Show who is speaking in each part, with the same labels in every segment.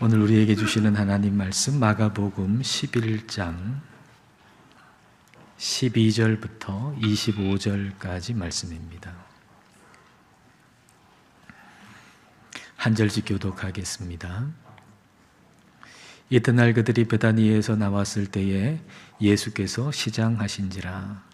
Speaker 1: 오늘 우리에게 주시는 하나님 말씀 마가복음 11장 12절부터 25절까지 말씀입니다. 한 절씩 교독하겠습니다. 이튿날 그들이 베다니에서 나왔을 때에 예수께서 시장하신지라.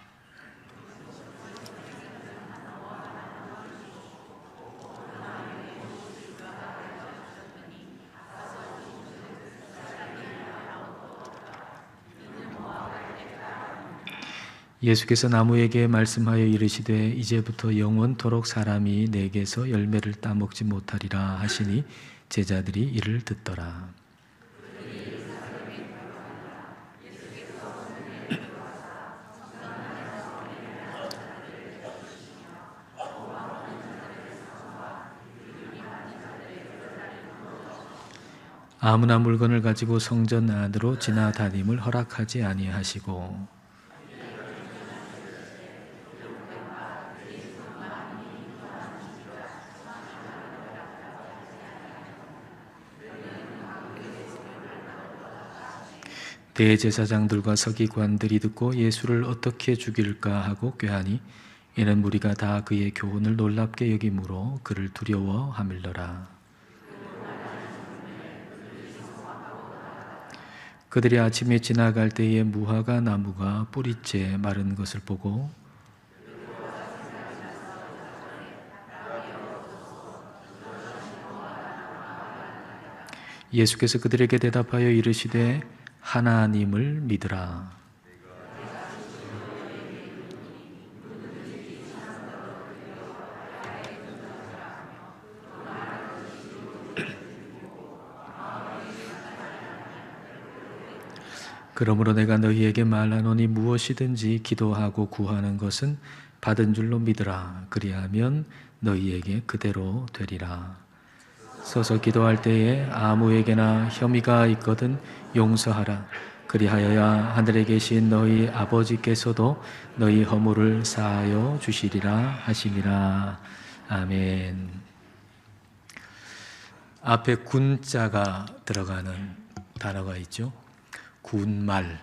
Speaker 1: 예수께서 나무에게 말씀하여 이르시되 이제부터 영원토록 사람이 내게서 열매를 따먹지 못하리라 하시니 제자들이 이를 듣더라. 아무나 물건을 가지고 성전 안으로 지나다님을 허락하지 아니하시고 대제사장들과 서기관들이 듣고 예수를 어떻게 죽일까 하고 꾀하니 이는 무리가 다 그의 교훈을 놀랍게 여김으로 그를 두려워하밀더라. 그들이 아침에 지나갈 때에 무화과 나무가 뿌리째 마른 것을 보고 예수께서 그들에게 대답하여 이르시되 하나님을 믿으라. 그러므로 내가 너희에게 말하노니 무엇이든지 기도하고 구하는 것은 받은 줄로 믿으라. 그리하면 너희에게 그대로 되리라. 서서 기도할 때에 아무에게나 혐의가 있거든 용서하라. 그리하여야 하늘에 계신 너희 아버지께서도 너희 허물을 사하여 주시리라 하시니라. 아멘. 앞에 군자가 들어가는 단어가 있죠. 군말.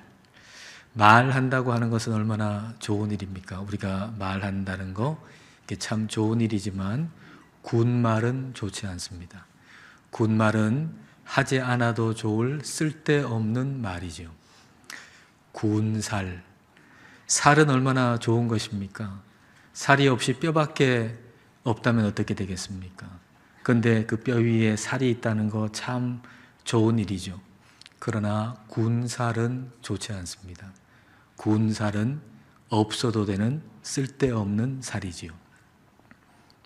Speaker 1: 말한다고 하는 것은 얼마나 좋은 일입니까? 우리가 말한다는 거 참 좋은 일이지만 군말은 좋지 않습니다. 군말은 하지 않아도 좋을 쓸데없는 말이죠. 군살. 살은 얼마나 좋은 것입니까? 살이 없이 뼈밖에 없다면 어떻게 되겠습니까? 그런데 그 뼈 위에 살이 있다는 거 참 좋은 일이죠. 그러나 군살은 좋지 않습니다. 군살은 없어도 되는 쓸데없는 살이지요.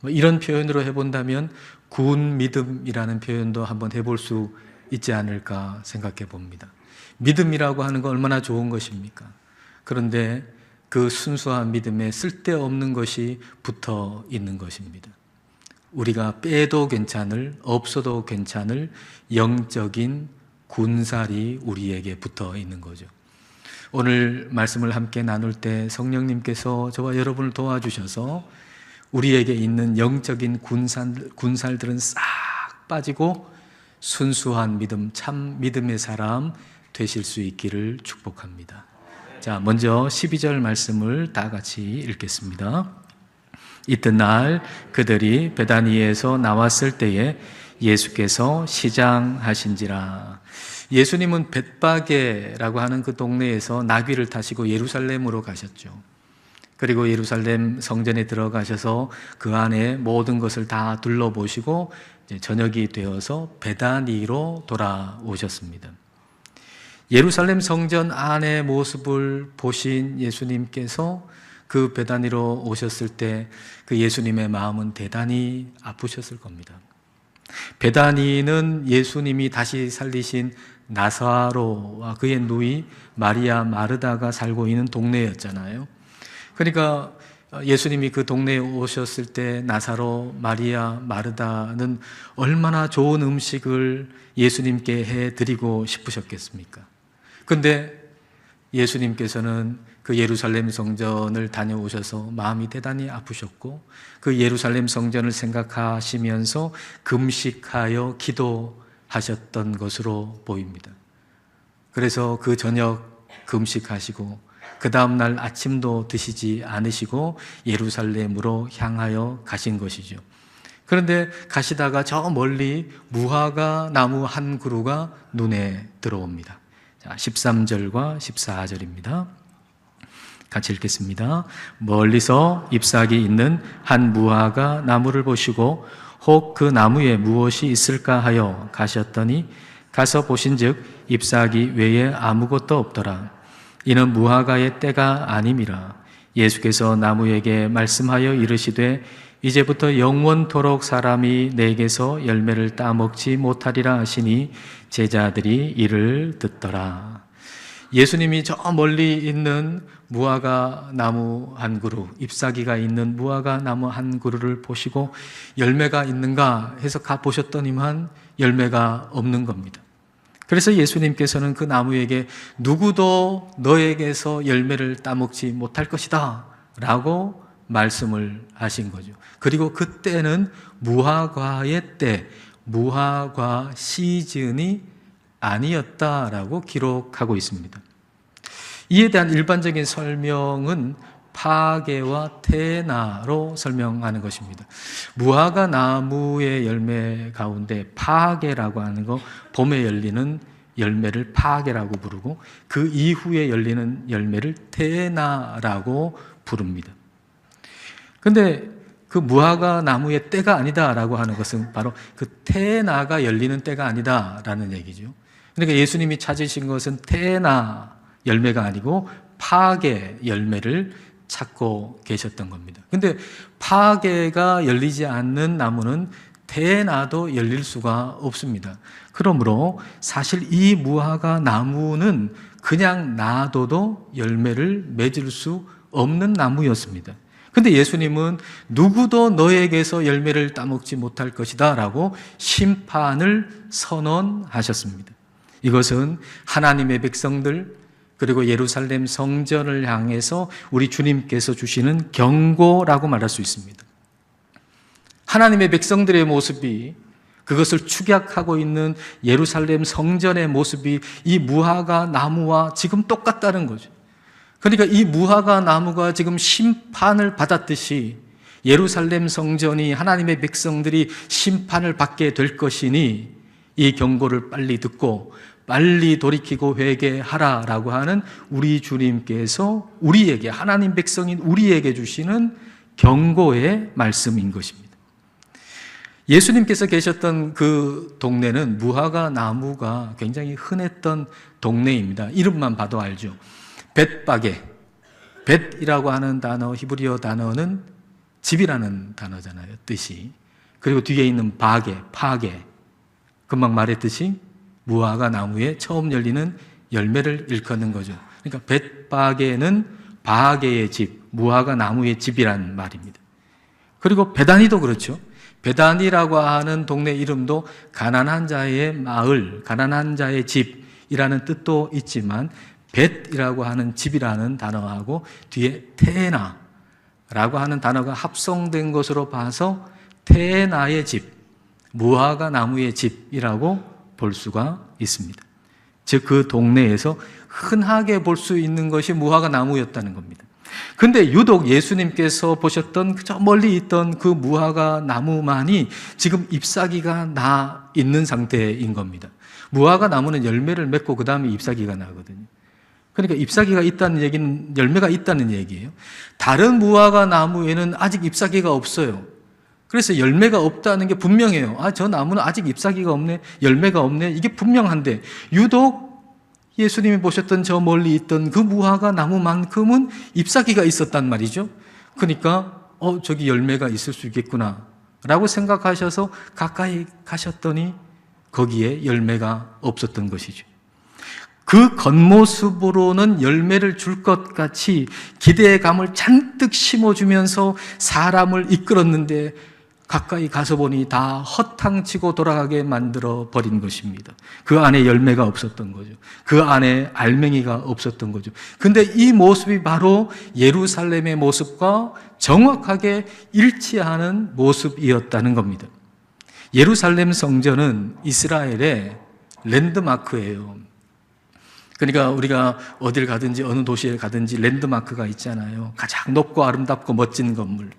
Speaker 1: 이런 표현으로 해본다면 군믿음이라는 표현도 한번 해볼 수 있지 않을까 생각해 봅니다. 믿음이라고 하는 건 얼마나 좋은 것입니까? 그런데 그 순수한 믿음에 쓸데없는 것이 붙어 있는 것입니다. 우리가 빼도 괜찮을, 없어도 괜찮을 영적인 군살이 우리에게 붙어 있는 거죠. 오늘 말씀을 함께 나눌 때 성령님께서 저와 여러분을 도와주셔서 우리에게 있는 영적인 군살들은 싹 빠지고 순수한 믿음, 참 믿음의 사람 되실 수 있기를 축복합니다. 자, 먼저 12절 말씀을 다 같이 읽겠습니다. 이튿날 그들이 베다니에서 나왔을 때에 예수께서 시장하신지라. 예수님은 벳바게라고 하는 그 동네에서 나귀를 타시고 예루살렘으로 가셨죠. 그리고 예루살렘 성전에 들어가셔서 그 안에 모든 것을 다 둘러보시고 이제 저녁이 되어서 베다니로 돌아오셨습니다. 예루살렘 성전 안의 모습을 보신 예수님께서 그 베다니로 오셨을 때 그 예수님의 마음은 대단히 아프셨을 겁니다. 베다니는 예수님이 다시 살리신 나사로와 그의 누이 마리아 마르다가 살고 있는 동네였잖아요. 그러니까 예수님이 그 동네에 오셨을 때 나사로, 마리아, 마르다는 얼마나 좋은 음식을 예수님께 해드리고 싶으셨겠습니까? 그런데 예수님께서는 그 예루살렘 성전을 다녀오셔서 마음이 대단히 아프셨고 그 예루살렘 성전을 생각하시면서 금식하여 기도 하셨던 것으로 보입니다. 그래서 그 저녁 금식하시고 그 다음날 아침도 드시지 않으시고 예루살렘으로 향하여 가신 것이죠. 그런데 가시다가 저 멀리 무화과 나무 한 그루가 눈에 들어옵니다. 자, 13절과 14절입니다. 같이 읽겠습니다. 멀리서 잎사귀 있는 한 무화과 나무를 보시고 혹 그 나무에 무엇이 있을까 하여 가셨더니 가서 보신즉 잎사귀 외에 아무것도 없더라. 이는 무화과의 때가 아님이라. 예수께서 나무에게 말씀하여 이르시되 이제부터 영원토록 사람이 내게서 열매를 따먹지 못하리라 하시니 제자들이 이를 듣더라. 예수님이 저 멀리 있는 무화과 나무 한 그루, 잎사귀가 있는 무화과 나무 한 그루를 보시고 열매가 있는가 해서 가보셨더니만 열매가 없는 겁니다. 그래서 예수님께서는 그 나무에게 누구도 너에게서 열매를 따먹지 못할 것이다 라고 말씀을 하신 거죠. 그리고 그때는 무화과의 때, 무화과 시즌이 아니었다라고 기록하고 있습니다. 이에 대한 일반적인 설명은 파괴와 태나로 설명하는 것입니다. 무화과 나무의 열매 가운데 파괴라고 하는 거, 봄에 열리는 열매를 파괴라고 부르고 그 이후에 열리는 열매를 태나라고 부릅니다. 그런데 그 무화과 나무의 때가 아니다라고 하는 것은 바로 그 태나가 열리는 때가 아니다라는 얘기죠. 그러니까 예수님이 찾으신 것은 태나 열매가 아니고 파괴 열매를 찾고 계셨던 겁니다. 근데 파괴가 열리지 않는 나무는 태나도 열릴 수가 없습니다. 그러므로 사실 이 무화과 나무는 그냥 놔둬도 열매를 맺을 수 없는 나무였습니다. 근데 예수님은 누구도 너에게서 열매를 따먹지 못할 것이다 라고 심판을 선언하셨습니다. 이것은 하나님의 백성들 그리고 예루살렘 성전을 향해서 우리 주님께서 주시는 경고라고 말할 수 있습니다. 하나님의 백성들의 모습이 그것을 축약하고 있는 예루살렘 성전의 모습이 이 무화과 나무와 지금 똑같다는 거죠. 그러니까 이 무화과 나무가 지금 심판을 받았듯이 예루살렘 성전이 하나님의 백성들이 심판을 받게 될 것이니 이 경고를 빨리 듣고 빨리 돌이키고 회개하라라고 하는 우리 주님께서 우리에게, 하나님 백성인 우리에게 주시는 경고의 말씀인 것입니다. 예수님께서 계셨던 그 동네는 무화과 나무가 굉장히 흔했던 동네입니다. 이름만 봐도 알죠. 벳바게, 벳이라고 하는 단어, 히브리어 단어는 집이라는 단어잖아요, 뜻이. 그리고 뒤에 있는 바게, 파게, 금방 말했듯이 무화과 나무에 처음 열리는 열매를 일컫는 거죠. 그러니까 벳바게는 바게의 집, 무화과 나무의 집이란 말입니다. 그리고 베다니도 그렇죠. 베다니라고 하는 동네 이름도 가난한 자의 마을, 가난한 자의 집이라는 뜻도 있지만 벳이라고 하는 집이라는 단어하고 뒤에 테나라고 하는 단어가 합성된 것으로 봐서 테나의 집, 무화과 나무의 집이라고 볼 수가 있습니다. 즉 그 동네에서 흔하게 볼 수 있는 것이 무화과 나무였다는 겁니다. 근데 유독 예수님께서 보셨던 저 멀리 있던 그 무화과 나무만이 지금 잎사귀가 나 있는 상태인 겁니다. 무화과 나무는 열매를 맺고 그 다음에 잎사귀가 나거든요. 그러니까 잎사귀가 있다는 얘기는 열매가 있다는 얘기예요. 다른 무화과 나무에는 아직 잎사귀가 없어요. 그래서 열매가 없다는 게 분명해요. 아, 저 나무는 아직 잎사귀가 없네, 열매가 없네, 이게 분명한데 유독 예수님이 보셨던 저 멀리 있던 그 무화과 나무만큼은 잎사귀가 있었단 말이죠. 그러니까 저기 열매가 있을 수 있겠구나 라고 생각하셔서 가까이 가셨더니 거기에 열매가 없었던 것이죠. 그 겉모습으로는 열매를 줄 것 같이 기대감을 잔뜩 심어주면서 사람을 이끌었는데 가까이 가서 보니 다 허탕치고 돌아가게 만들어 버린 것입니다. 그 안에 열매가 없었던 거죠. 그 안에 알맹이가 없었던 거죠. 근데 이 모습이 바로 예루살렘의 모습과 정확하게 일치하는 모습이었다는 겁니다. 예루살렘 성전은 이스라엘의 랜드마크예요. 그러니까 우리가 어딜 가든지 어느 도시에 가든지 랜드마크가 있잖아요. 가장 높고 아름답고 멋진 건물.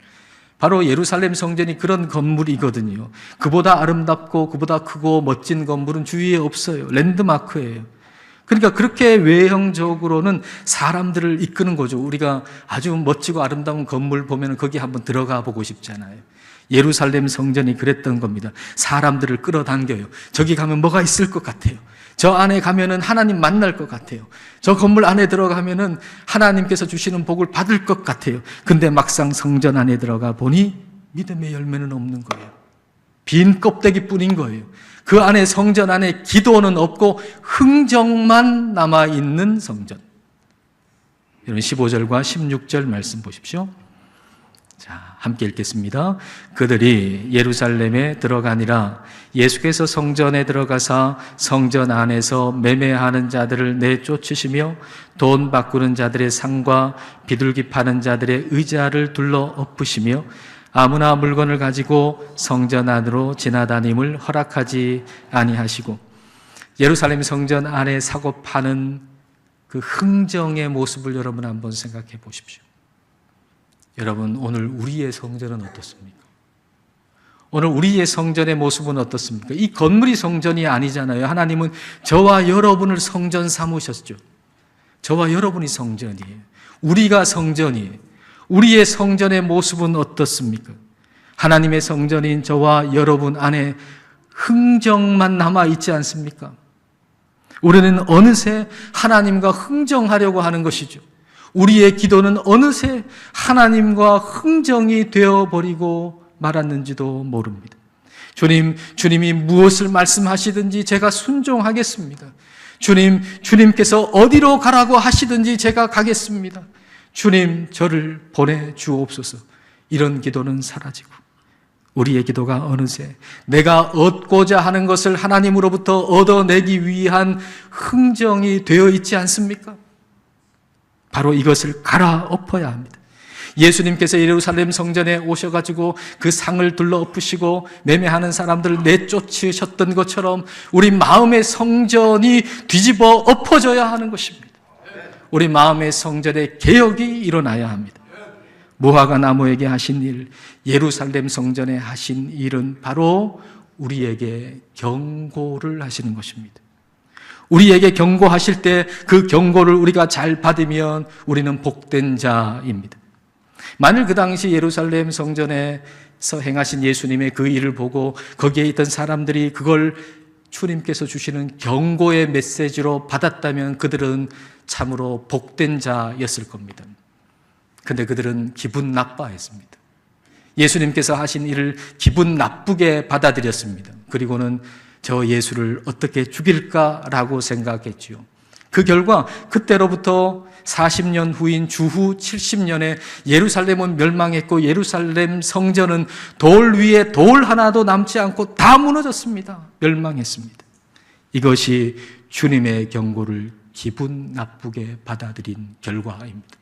Speaker 1: 바로 예루살렘 성전이 그런 건물이거든요. 그보다 아름답고 그보다 크고 멋진 건물은 주위에 없어요. 랜드마크예요. 그러니까 그렇게 외형적으로는 사람들을 이끄는 거죠. 우리가 아주 멋지고 아름다운 건물 보면 거기 한번 들어가 보고 싶잖아요. 예루살렘 성전이 그랬던 겁니다. 사람들을 끌어당겨요. 저기 가면 뭐가 있을 것 같아요. 저 안에 가면은 하나님 만날 것 같아요. 저 건물 안에 들어가면은 하나님께서 주시는 복을 받을 것 같아요. 근데 막상 성전 안에 들어가 보니 믿음의 열매는 없는 거예요. 빈 껍데기뿐인 거예요. 그 안에 성전 안에 기도는 없고 흥정만 남아있는 성전. 여러분 15절과 16절 말씀 보십시오. 자, 함께 읽겠습니다. 그들이 예루살렘에 들어가니라. 예수께서 성전에 들어가사 성전 안에서 매매하는 자들을 내쫓으시며 돈 바꾸는 자들의 상과 비둘기 파는 자들의 의자를 둘러 엎으시며 아무나 물건을 가지고 성전 안으로 지나다님을 허락하지 아니하시고. 예루살렘 성전 안에 사고 파는 그 흥정의 모습을 여러분 한번 생각해 보십시오. 여러분, 오늘 우리의 성전은 어떻습니까? 오늘 우리의 성전의 모습은 어떻습니까? 이 건물이 성전이 아니잖아요. 하나님은 저와 여러분을 성전 삼으셨죠. 저와 여러분이 성전이에요. 우리가 성전이에요. 우리의 성전의 모습은 어떻습니까? 하나님의 성전인 저와 여러분 안에 흥정만 남아있지 않습니까? 우리는 어느새 하나님과 흥정하려고 하는 것이죠. 우리의 기도는 어느새 하나님과 흥정이 되어버리고 말았는지도 모릅니다. 주님이 무엇을 말씀하시든지 제가 순종하겠습니다. 주님께서 어디로 가라고 하시든지 제가 가겠습니다. 주님, 저를 보내주옵소서. 이런 기도는 사라지고 우리의 기도가 어느새 내가 얻고자 하는 것을 하나님으로부터 얻어내기 위한 흥정이 되어 있지 않습니까? 바로 이것을 갈아엎어야 합니다. 예수님께서 예루살렘 성전에 오셔가지고 그 상을 둘러 엎으시고 매매하는 사람들을 내쫓으셨던 것처럼 우리 마음의 성전이 뒤집어 엎어져야 하는 것입니다. 우리 마음의 성전에 개혁이 일어나야 합니다. 무화과 나무에게 하신 일, 예루살렘 성전에 하신 일은 바로 우리에게 경고를 하시는 것입니다. 우리에게 경고하실 때 그 경고를 우리가 잘 받으면 우리는 복된 자입니다. 만일 그 당시 예루살렘 성전에서 행하신 예수님의 그 일을 보고 거기에 있던 사람들이 그걸 주님께서 주시는 경고의 메시지로 받았다면 그들은 참으로 복된 자였을 겁니다. 근데 그들은 기분 나빠했습니다. 예수님께서 하신 일을 기분 나쁘게 받아들였습니다. 그리고는 저 예수를 어떻게 죽일까라고 생각했지요. 그 결과 그때로부터 40년 후인 주후 70년에 예루살렘은 멸망했고 예루살렘 성전은 돌 위에 돌 하나도 남지 않고 다 무너졌습니다. 멸망했습니다. 이것이 주님의 경고를 기분 나쁘게 받아들인 결과입니다.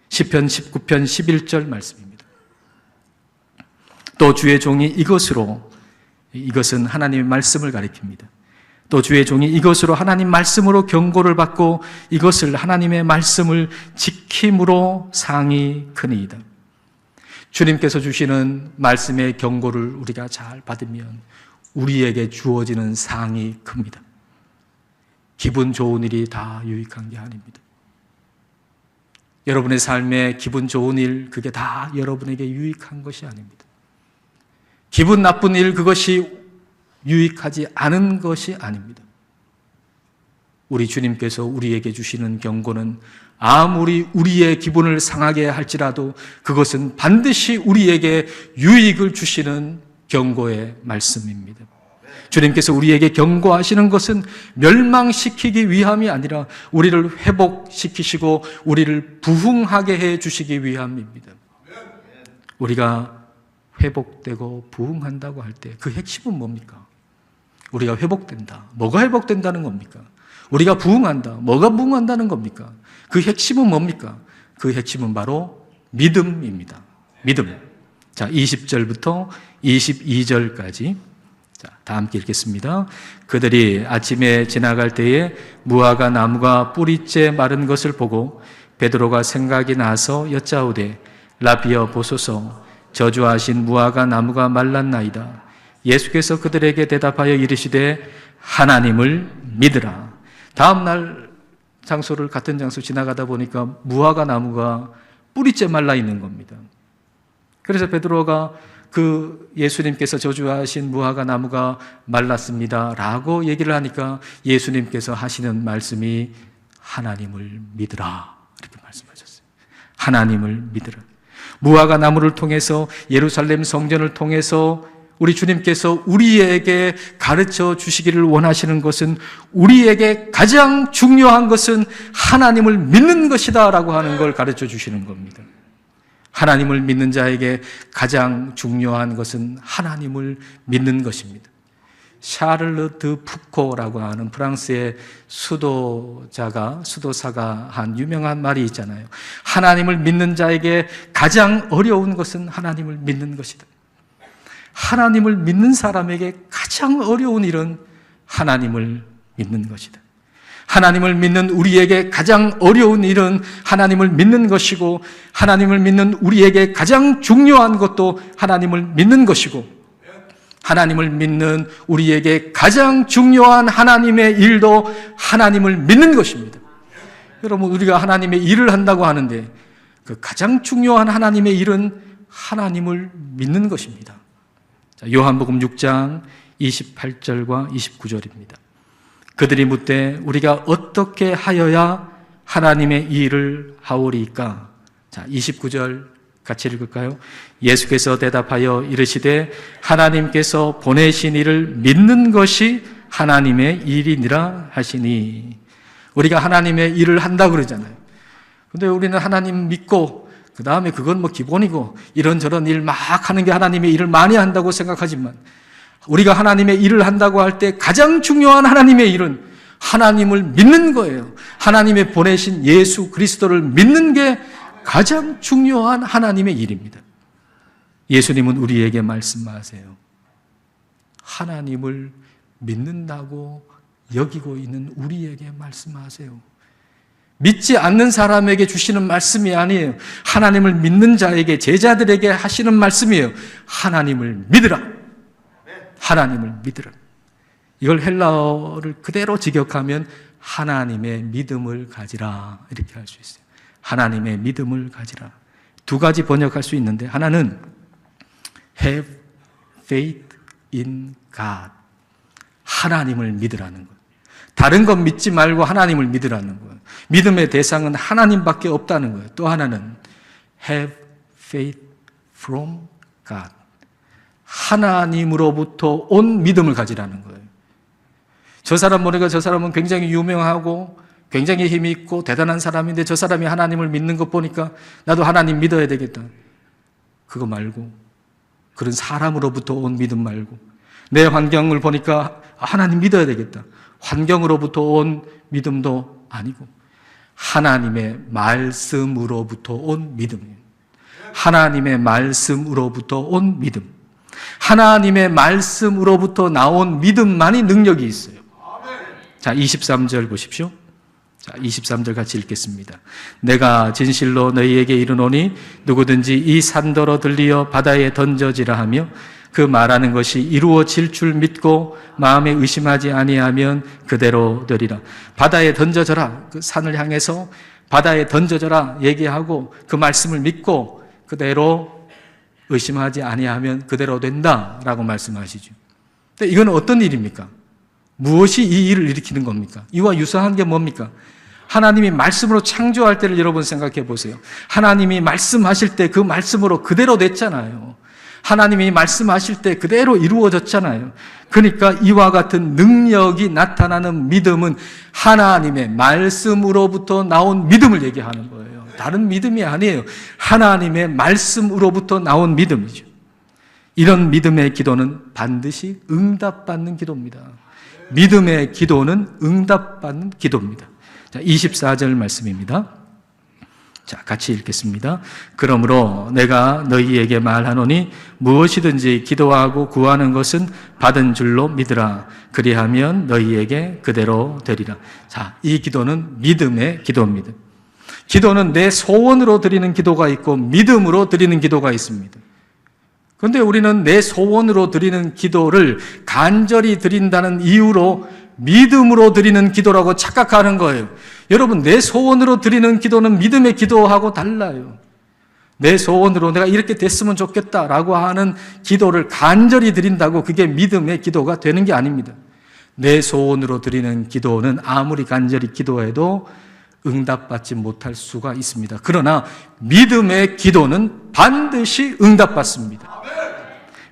Speaker 1: 시편 19편 11절 말씀입니다. 또 주의 종이 이것은 하나님의 말씀을 가리킵니다. 또 주의 종이 이것으로 하나님 말씀으로 경고를 받고 이것을 하나님의 말씀을 지킴으로 상이 크니이다. 주님께서 주시는 말씀의 경고를 우리가 잘 받으면 우리에게 주어지는 상이 큽니다. 기분 좋은 일이 다 유익한 게 아닙니다. 여러분의 삶에 기분 좋은 일, 그게 다 여러분에게 유익한 것이 아닙니다. 기분 나쁜 일, 그것이 유익하지 않은 것이 아닙니다. 우리 주님께서 우리에게 주시는 경고는 아무리 우리의 기분을 상하게 할지라도 그것은 반드시 우리에게 유익을 주시는 경고의 말씀입니다. 주님께서 우리에게 경고하시는 것은 멸망시키기 위함이 아니라 우리를 회복시키시고 우리를 부흥하게 해 주시기 위함입니다. 우리가 회복되고 부흥한다고 할 때 그 핵심은 뭡니까? 우리가 회복된다. 뭐가 회복된다는 겁니까? 우리가 부흥한다. 뭐가 부흥한다는 겁니까? 그 핵심은 뭡니까? 그 핵심은 바로 믿음입니다. 믿음. 자, 20절부터 22절까지 자, 다 함께 읽겠습니다. 그들이 아침에 지나갈 때에 무화과 나무가 뿌리째 마른 것을 보고 베드로가 생각이 나서 여짜오되 라비여 보소서 저주하신 무화과 나무가 말랐나이다. 예수께서 그들에게 대답하여 이르시되 하나님을 믿으라. 다음 날 장소를 같은 장소 지나가다 보니까 무화과 나무가 뿌리째 말라 있는 겁니다. 그래서 베드로가 그 예수님께서 저주하신 무화과 나무가 말랐습니다 라고 얘기를 하니까 예수님께서 하시는 말씀이 하나님을 믿으라 이렇게 말씀하셨어요. 하나님을 믿으라. 무화과 나무를 통해서 예루살렘 성전을 통해서 우리 주님께서 우리에게 가르쳐 주시기를 원하시는 것은 우리에게 가장 중요한 것은 하나님을 믿는 것이다 라고 하는 걸 가르쳐 주시는 겁니다. 하나님을 믿는 자에게 가장 중요한 것은 하나님을 믿는 것입니다. 샤를르 드 푸코라고 하는 프랑스의 수도사가 한 유명한 말이 있잖아요. 하나님을 믿는 자에게 가장 어려운 것은 하나님을 믿는 것이다. 하나님을 믿는 사람에게 가장 어려운 일은 하나님을 믿는 것이다. 하나님을 믿는 우리에게 가장 어려운 일은 하나님을 믿는 것이고, 하나님을 믿는 우리에게 가장 중요한 것도 하나님을 믿는 것이고, 하나님을 믿는 우리에게 가장 중요한 하나님의 일도 하나님을 믿는 것입니다. 여러분, 우리가 하나님의 일을 한다고 하는데 그 가장 중요한 하나님의 일은 하나님을 믿는 것입니다. 자, 요한복음 6장 28절과 29절입니다. 그들이 묻되 우리가 어떻게 하여야 하나님의 일을 하오리이까? 자, 29절 같이 읽을까요? 예수께서 대답하여 이르시되 하나님께서 보내신 이를 믿는 것이 하나님의 일이니라 하시니. 우리가 하나님의 일을 한다 그러잖아요. 근데 우리는 하나님 믿고 그 다음에 그건 뭐 기본이고 이런저런 일 막 하는 게 하나님의 일을 많이 한다고 생각하지만, 우리가 하나님의 일을 한다고 할 때 가장 중요한 하나님의 일은 하나님을 믿는 거예요. 하나님의 보내신 예수 그리스도를 믿는 게 가장 중요한 하나님의 일입니다. 예수님은 우리에게 말씀하세요. 하나님을 믿는다고 여기고 있는 우리에게 말씀하세요. 믿지 않는 사람에게 주시는 말씀이 아니에요. 하나님을 믿는 자에게, 제자들에게 하시는 말씀이에요. 하나님을 믿으라. 하나님을 믿으라. 이걸 헬라어를 그대로 직역하면 하나님의 믿음을 가지라 이렇게 할 수 있어요. 하나님의 믿음을 가지라. 두 가지 번역할 수 있는데, 하나는 have faith in God, 하나님을 믿으라는 것. 다른 건 믿지 말고 하나님을 믿으라는 거예요. 믿음의 대상은 하나님밖에 없다는 거예요. 또 하나는 have faith from God, 하나님으로부터 온 믿음을 가지라는 거예요. 저 사람 보니까 저 사람은 굉장히 유명하고 굉장히 힘이 있고 대단한 사람인데 저 사람이 하나님을 믿는 것 보니까 나도 하나님 믿어야 되겠다. 그거 말고, 그런 사람으로부터 온 믿음 말고, 내 환경을 보니까 하나님 믿어야 되겠다. 환경으로부터 온 믿음도 아니고 하나님의 말씀으로부터 온 믿음이에요. 하나님의 말씀으로부터 온 믿음. 하나님의 말씀으로부터 나온 믿음만이 능력이 있어요. 자, 23절 보십시오. 자, 23절 같이 읽겠습니다. 내가 진실로 너희에게 이르노니 누구든지 이 산더러 들리어 바다에 던져지라 하며 그 말하는 것이 이루어질 줄 믿고 마음에 의심하지 아니하면 그대로 되리라. 바다에 던져져라. 그 산을 향해서 바다에 던져져라 얘기하고 그 말씀을 믿고 그대로 의심하지 아니하면 그대로 된다라고 말씀하시죠. 근데 이건 어떤 일입니까? 무엇이 이 일을 일으키는 겁니까? 이와 유사한 게 뭡니까? 하나님이 말씀으로 창조할 때를 여러분 생각해 보세요. 하나님이 말씀하실 때 그 말씀으로 그대로 됐잖아요. 하나님이 말씀하실 때 그대로 이루어졌잖아요. 그러니까 이와 같은 능력이 나타나는 믿음은 하나님의 말씀으로부터 나온 믿음을 얘기하는 거예요. 다른 믿음이 아니에요. 하나님의 말씀으로부터 나온 믿음이죠. 이런 믿음의 기도는 반드시 응답받는 기도입니다. 믿음의 기도는 응답받는 기도입니다. 자, 24절 말씀입니다. 자, 같이 읽겠습니다. 그러므로 내가 너희에게 말하노니 무엇이든지 기도하고 구하는 것은 받은 줄로 믿으라. 그리하면 너희에게 그대로 되리라. 자, 이 기도는 믿음의 기도입니다. 기도는 내 소원으로 드리는 기도가 있고 믿음으로 드리는 기도가 있습니다. 그런데 우리는 내 소원으로 드리는 기도를 간절히 드린다는 이유로 믿음으로 드리는 기도라고 착각하는 거예요. 여러분, 내 소원으로 드리는 기도는 믿음의 기도하고 달라요. 내 소원으로 내가 이렇게 됐으면 좋겠다라고 하는 기도를 간절히 드린다고 그게 믿음의 기도가 되는 게 아닙니다. 내 소원으로 드리는 기도는 아무리 간절히 기도해도 응답받지 못할 수가 있습니다. 그러나 믿음의 기도는 반드시 응답받습니다.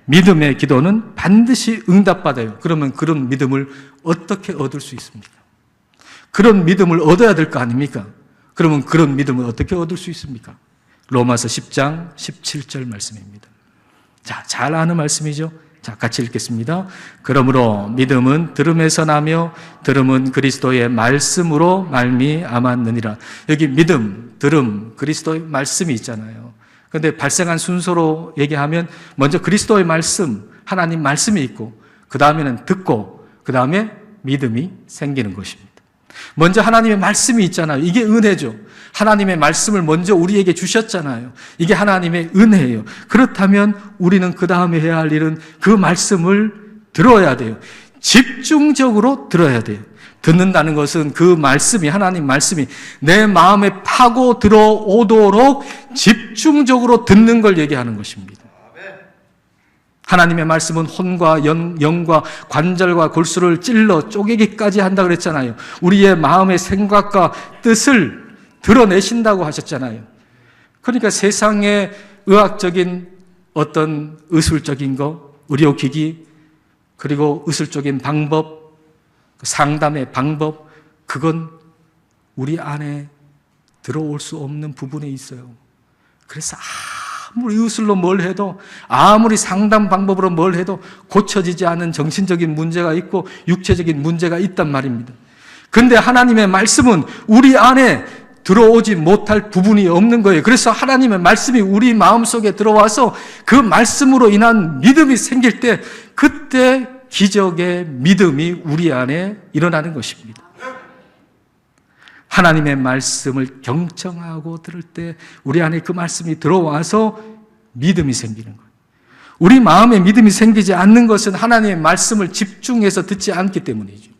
Speaker 1: 믿음의 기도는 반드시 응답받아요. 그러면 그런 믿음을 어떻게 얻을 수 있습니까? 그런 믿음을 얻어야 될 거 아닙니까? 그러면 그런 믿음을 어떻게 얻을 수 있습니까? 로마서 10장 17절 말씀입니다. 자, 잘 아는 말씀이죠? 자, 같이 읽겠습니다. 그러므로 믿음은 들음에서 나며 들음은 그리스도의 말씀으로 말미암았느니라. 여기 믿음, 들음, 그리스도의 말씀이 있잖아요. 그런데 발생한 순서로 얘기하면 먼저 그리스도의 말씀, 하나님 말씀이 있고 그 다음에는 듣고 그 다음에 믿음이 생기는 것입니다. 먼저 하나님의 말씀이 있잖아요. 이게 은혜죠. 하나님의 말씀을 먼저 우리에게 주셨잖아요. 이게 하나님의 은혜예요. 그렇다면 우리는 그 다음에 해야 할 일은 그 말씀을 들어야 돼요. 집중적으로 들어야 돼요. 듣는다는 것은 그 말씀이, 하나님 말씀이 내 마음에 파고 들어오도록 집중적으로 듣는 걸 얘기하는 것입니다. 하나님의 말씀은 혼과 영과 관절과 골수를 찔러 쪼개기까지 한다고 그랬잖아요. 우리의 마음의 생각과 뜻을 드러내신다고 하셨잖아요. 그러니까 세상의 의학적인 어떤 의술적인 거, 의료기기, 그리고 의술적인 방법, 상담의 방법, 그건 우리 안에 들어올 수 없는 부분에 있어요. 그래서 아무리 의술로 뭘 해도, 아무리 상담 방법으로 뭘 해도 고쳐지지 않은 정신적인 문제가 있고 육체적인 문제가 있단 말입니다. 그런데 하나님의 말씀은 우리 안에 들어오지 못할 부분이 없는 거예요. 그래서 하나님의 말씀이 우리 마음속에 들어와서 그 말씀으로 인한 믿음이 생길 때 그때 기적의 믿음이 우리 안에 일어나는 것입니다. 하나님의 말씀을 경청하고 들을 때 우리 안에 그 말씀이 들어와서 믿음이 생기는 거예요. 우리 마음에 믿음이 생기지 않는 것은 하나님의 말씀을 집중해서 듣지 않기 때문이죠.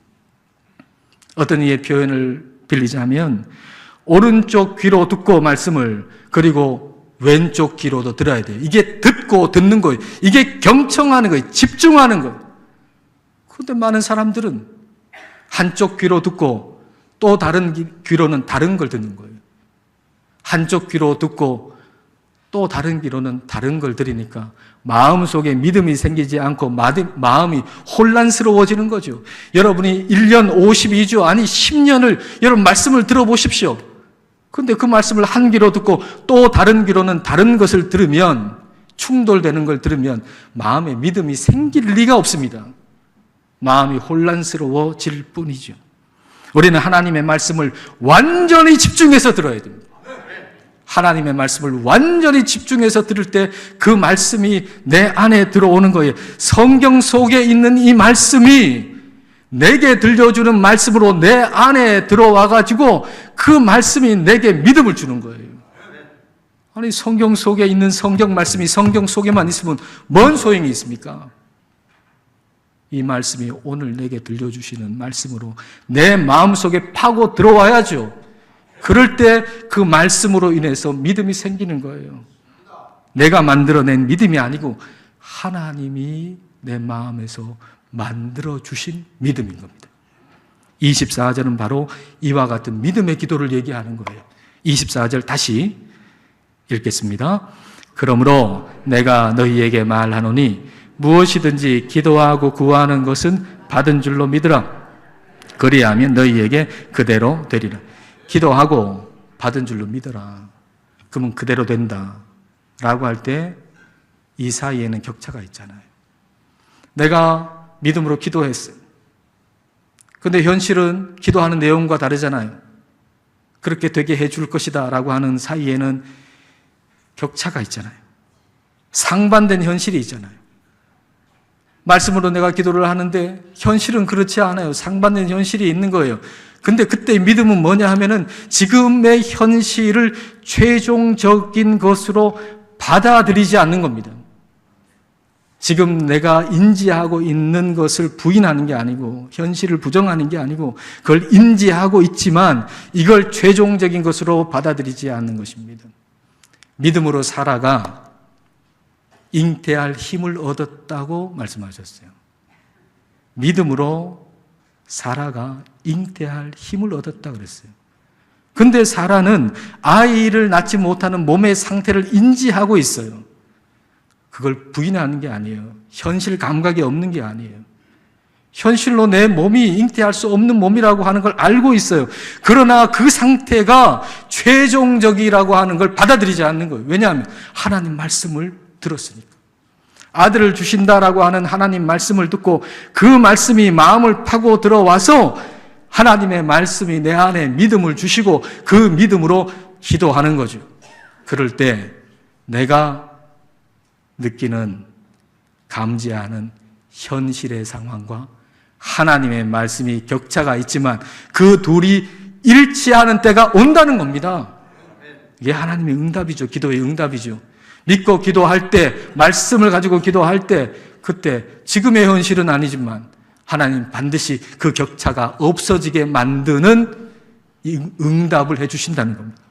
Speaker 1: 어떤 이의 표현을 빌리자면 오른쪽 귀로 듣고 말씀을, 그리고 왼쪽 귀로도 들어야 돼요. 이게 듣고 듣는 거예요. 이게 경청하는 거예요. 집중하는 거예요. 그런데 많은 사람들은 한쪽 귀로 듣고 또 다른 귀로는 다른 걸 듣는 거예요. 한쪽 귀로 듣고 또 다른 귀로는 다른 걸 들으니까 마음속에 믿음이 생기지 않고 마음이 혼란스러워지는 거죠. 여러분이 1년 52주 아니 10년을 여러분 말씀을 들어보십시오. 그런데 그 말씀을 한 귀로 듣고 또 다른 귀로는 다른 것을 들으면, 충돌되는 걸 들으면 마음에 믿음이 생길 리가 없습니다. 마음이 혼란스러워질 뿐이죠. 우리는 하나님의 말씀을 완전히 집중해서 들어야 됩니다. 하나님의 말씀을 완전히 집중해서 들을 때 그 말씀이 내 안에 들어오는 거예요. 성경 속에 있는 이 말씀이 내게 들려주는 말씀으로 내 안에 들어와가지고 그 말씀이 내게 믿음을 주는 거예요. 아니, 성경 속에 있는 성경 말씀이 성경 속에만 있으면 뭔 소용이 있습니까? 이 말씀이 오늘 내게 들려주시는 말씀으로 내 마음속에 파고 들어와야죠. 그럴 때 그 말씀으로 인해서 믿음이 생기는 거예요. 내가 만들어낸 믿음이 아니고 하나님이 내 마음에서 만들어주신 믿음인 겁니다. 24절은 바로 이와 같은 믿음의 기도를 얘기하는 거예요. 24절 다시 읽겠습니다. 그러므로 내가 너희에게 말하노니 무엇이든지 기도하고 구하는 것은 받은 줄로 믿으라. 그리하면 너희에게 그대로 되리라. 기도하고 받은 줄로 믿어라. 그러면 그대로 된다 라고 할 때 이 사이에는 격차가 있잖아요. 내가 믿음으로 기도했어요. 그런데 현실은 기도하는 내용과 다르잖아요. 그렇게 되게 해줄 것이다 라고 하는 사이에는 격차가 있잖아요. 상반된 현실이 있잖아요. 말씀으로 내가 기도를 하는데 현실은 그렇지 않아요. 상반된 현실이 있는 거예요. 근데 그때 믿음은 뭐냐 하면은 지금의 현실을 최종적인 것으로 받아들이지 않는 겁니다. 지금 내가 인지하고 있는 것을 부인하는 게 아니고 현실을 부정하는 게 아니고 그걸 인지하고 있지만 이걸 최종적인 것으로 받아들이지 않는 것입니다. 믿음으로 사라가 잉태할 힘을 얻었다고 말씀하셨어요. 믿음으로 사라가 잉태할 힘을 얻었다 그랬어요. 근데 사라는 아이를 낳지 못하는 몸의 상태를 인지하고 있어요. 그걸 부인하는 게 아니에요. 현실 감각이 없는 게 아니에요. 현실로 내 몸이 잉태할 수 없는 몸이라고 하는 걸 알고 있어요. 그러나 그 상태가 최종적이라고 하는 걸 받아들이지 않는 거예요. 왜냐하면 하나님 말씀을 들었으니까. 아들을 주신다라고 하는 하나님 말씀을 듣고 그 말씀이 마음을 파고 들어와서 하나님의 말씀이 내 안에 믿음을 주시고 그 믿음으로 기도하는 거죠. 그럴 때 내가 느끼는, 감지하는 현실의 상황과 하나님의 말씀이 격차가 있지만 그 둘이 일치하는 때가 온다는 겁니다. 이게 하나님의 응답이죠. 기도의 응답이죠. 믿고 기도할 때, 말씀을 가지고 기도할 때, 그때 지금의 현실은 아니지만 하나님 반드시 그 격차가 없어지게 만드는 응답을 해주신다는 겁니다.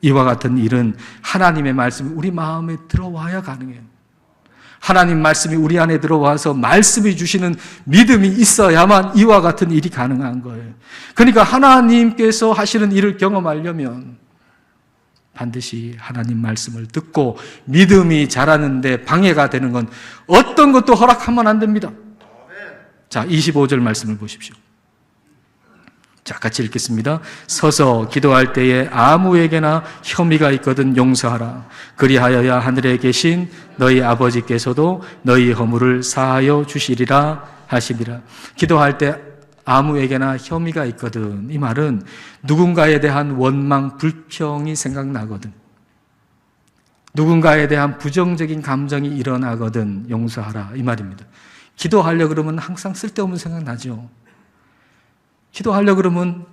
Speaker 1: 이와 같은 일은 하나님의 말씀이 우리 마음에 들어와야 가능해요. 하나님 말씀이 우리 안에 들어와서 말씀이 주시는 믿음이 있어야만 이와 같은 일이 가능한 거예요. 그러니까 하나님께서 하시는 일을 경험하려면 반드시 하나님 말씀을 듣고 믿음이 자라는데 방해가 되는 건 어떤 것도 허락하면 안 됩니다. 자, 25절 말씀을 보십시오. 자, 같이 읽겠습니다. 서서 기도할 때에 아무에게나 혐의가 있거든 용서하라. 그리하여야 하늘에 계신 너희 아버지께서도 너희 허물을 사하여 주시리라 하시니라. 기도할 때 아무에게나 혐의가 있거든. 이 말은 누군가에 대한 원망, 불평이 생각나거든. 누군가에 대한 부정적인 감정이 일어나거든. 용서하라. 이 말입니다. 기도하려 그러면 항상 쓸데없는 생각 나죠. 기도하려 그러면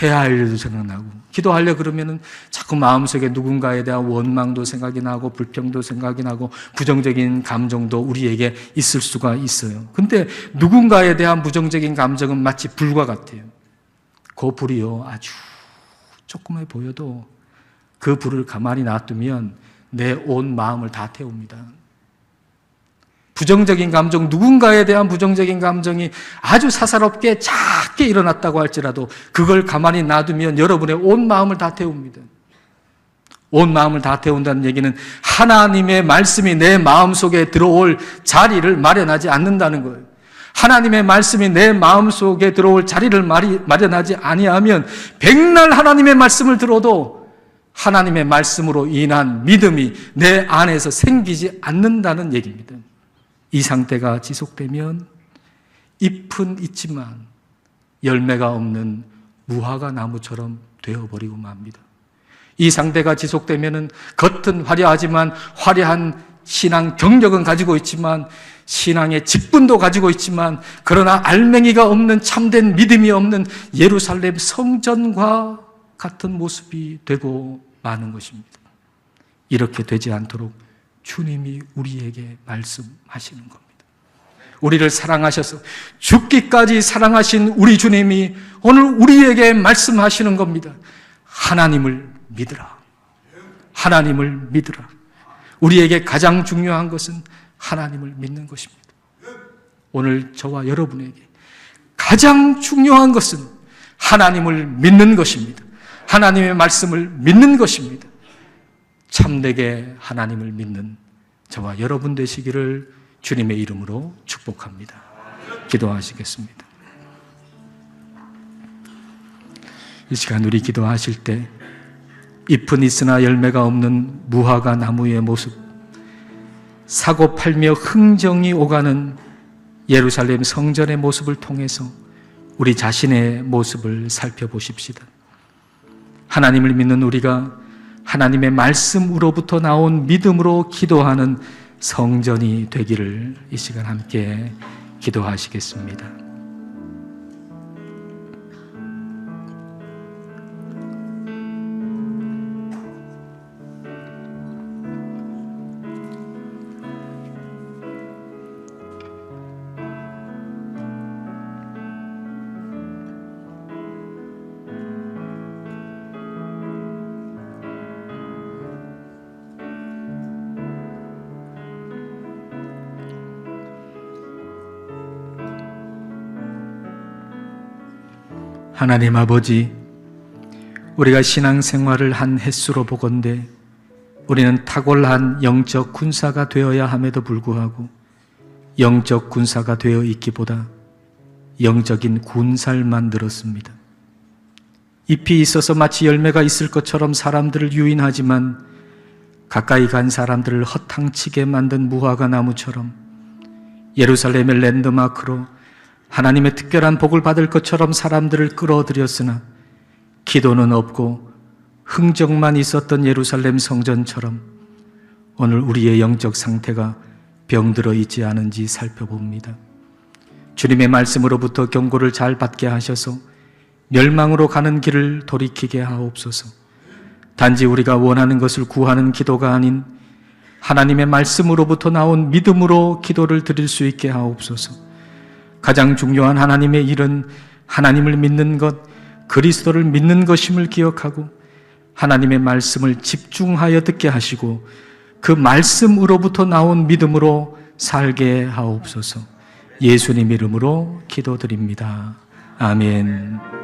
Speaker 1: 해야 할 일도 생각나고, 기도하려 그러면은 자꾸 마음속에 누군가에 대한 원망도 생각이 나고, 불평도 생각이 나고, 부정적인 감정도 우리에게 있을 수가 있어요. 근데 누군가에 대한 부정적인 감정은 마치 불과 같아요. 그 불이요, 아주 조그맣게 보여도 그 불을 가만히 놔두면 내 온 마음을 다 태웁니다. 부정적인 감정, 누군가에 대한 부정적인 감정이 아주 사사롭게 작게 일어났다고 할지라도 그걸 가만히 놔두면 여러분의 온 마음을 다 태웁니다. 온 마음을 다 태운다는 얘기는 하나님의 말씀이 내 마음속에 들어올 자리를 마련하지 않는다는 거예요. 하나님의 말씀이 내 마음속에 들어올 자리를 마련하지 아니하면 백날 하나님의 말씀을 들어도 하나님의 말씀으로 인한 믿음이 내 안에서 생기지 않는다는 얘기입니다. 이 상태가 지속되면 잎은 있지만 열매가 없는 무화과 나무처럼 되어버리고 맙니다. 이 상태가 지속되면 겉은 화려하지만 화려한 신앙 경력은 가지고 있지만 신앙의 직분도 가지고 있지만 그러나 알맹이가 없는 참된 믿음이 없는 예루살렘 성전과 같은 모습이 되고 마는 것입니다. 이렇게 되지 않도록 주님이 우리에게 말씀하시는 겁니다. 우리를 사랑하셔서 죽기까지 사랑하신 우리 주님이 오늘 우리에게 말씀하시는 겁니다. 하나님을 믿으라. 하나님을 믿으라. 우리에게 가장 중요한 것은 하나님을 믿는 것입니다. 오늘 저와 여러분에게 가장 중요한 것은 하나님을 믿는 것입니다. 하나님의 말씀을 믿는 것입니다. 참되게 하나님을 믿는 저와 여러분 되시기를 주님의 이름으로 축복합니다. 기도하시겠습니다. 이 시간 우리 기도하실 때 잎은 있으나 열매가 없는 무화과 나무의 모습, 사고 팔며 흥정이 오가는 예루살렘 성전의 모습을 통해서 우리 자신의 모습을 살펴보십시다. 하나님을 믿는 우리가 하나님의 말씀으로부터 나온 믿음으로 기도하는 성전이 되기를 이 시간 함께 기도하시겠습니다. 하나님 아버지, 우리가 신앙생활을 한 횟수로 보건대 우리는 탁월한 영적 군사가 되어야 함에도 불구하고 영적 군사가 되어 있기보다 영적인 군살만 늘었습니다. 잎이 있어서 마치 열매가 있을 것처럼 사람들을 유인하지만 가까이 간 사람들을 허탕치게 만든 무화과 나무처럼 예루살렘의 랜드마크로 하나님의 특별한 복을 받을 것처럼 사람들을 끌어들였으나 기도는 없고 흥정만 있었던 예루살렘 성전처럼 오늘 우리의 영적 상태가 병들어 있지 않은지 살펴봅니다. 주님의 말씀으로부터 경고를 잘 받게 하셔서 멸망으로 가는 길을 돌이키게 하옵소서. 단지 우리가 원하는 것을 구하는 기도가 아닌 하나님의 말씀으로부터 나온 믿음으로 기도를 드릴 수 있게 하옵소서. 가장 중요한 하나님의 일은 하나님을 믿는 것, 그리스도를 믿는 것임을 기억하고 하나님의 말씀을 집중하여 듣게 하시고 그 말씀으로부터 나온 믿음으로 살게 하옵소서. 예수님 이름으로 기도드립니다. 아멘.